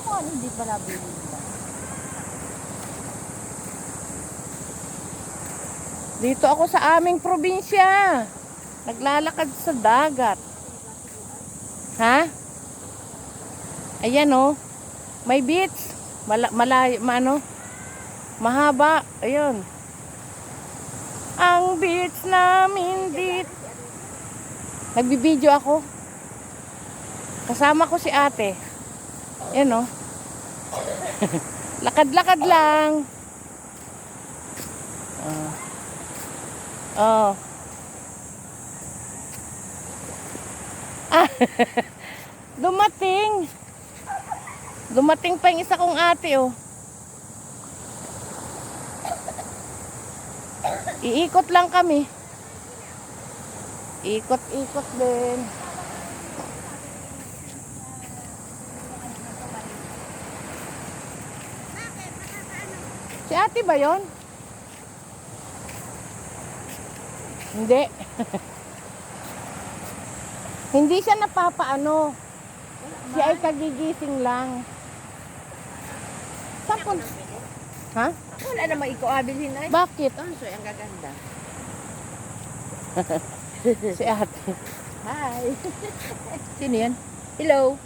kung ano hindi pala bilhin ba. Dito ako sa aming probinsya. Naglalakad sa dagat. Ha? Ayan oh. May beach. Mahaba. Ayun. Ang beach namin dito. Nagbibideo ako. Kasama ko si ate. Ayan oh. Lakad-lakad lang. Oh. Ah, dumating. Dumating pa yung isa kong ate, oh. Iikot lang kami. Ikot-ikot din. Si ate ba yon? Hindi. Hindi siya napapaano. Siya ay kagigising lang. Sapon. Ha? Wala naman ikaw abilhin ay. Bakit? Tanso, ang gaganda. Si ate. Hi. Sino yan? Hello.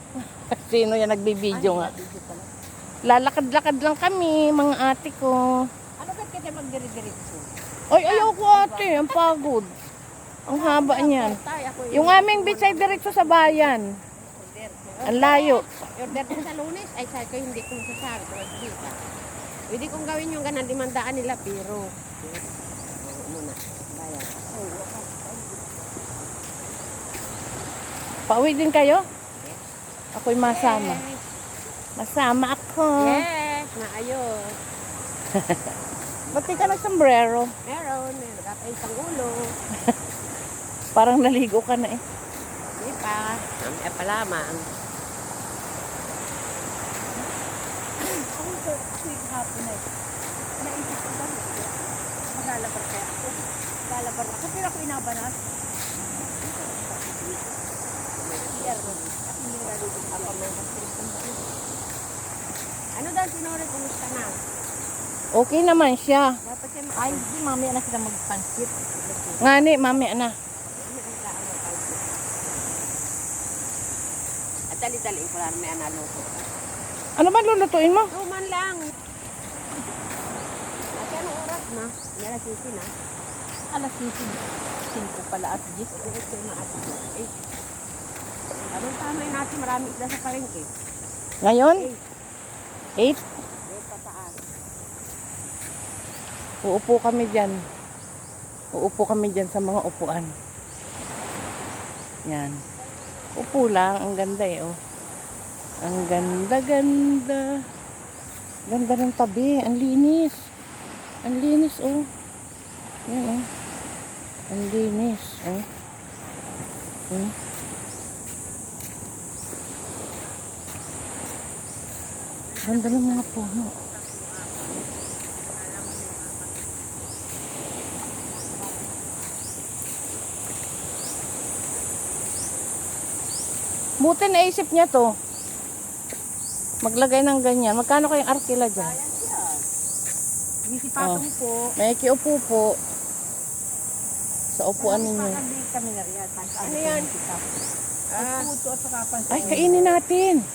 Sino yan nagbibideo nga? Lalakad-lakad lang kami, mga ate ko. Ano ba't kita magdiri-diritso? Ay, ayaw ko ate. Ang pagod. Ang haba niyan. Yung aming beach ay diretso sa bayan. Ang layo. Order din sa Lunes. Ay, sa ko hindi kong sasabi. Pwede kong gawin yung ganang 500 nila, pero muna, bayan. Pauwi din kayo? Ako'y masama. Masama ako. Yes, maayos. Ba't di ka nag-sombrero? Meron, nagkakain pang ulo. Parang naligo ka na eh. Hindi pa. Mamaya pa lamang. Hapon na ito. Naisip ko ba? Maglalabar kaya ako. Lalabar ako. Pero ako inabanas. Ano daw sinore? Kumusta na? Okay naman siya. Dapat siya ay, di mamaya na sila magpansit. Ngani, mamaya na. At dali-dali ko lang may analoko. Ano ba lulutuin mo? Tuman lang. At anong oras na? Alas 7 na. Alas 5 pala at 10. Ito na at 8. Anong tama yun natin? Marami isla sa palengke. Ngayon? 8? 8 pataan. Uupo kami dyan. Uupo kami dyan sa mga upuan. Yan. Upo lang. Ang ganda eh, oh. Ang ganda-ganda. Ganda ng tabi. Ang linis. Ang linis, oh. Yan, oh. Ang linis, oh. Hmm. Ganda ng mga puno. Buti naisip niya to. Maglagay ng ganyan. Magkano kayong arkila dyan? Bisipatong po. May kiupo po. Sa upuan ninyo. Kami na riyan. Ano yan? Puto at saka pansin. Ay, kainin natin.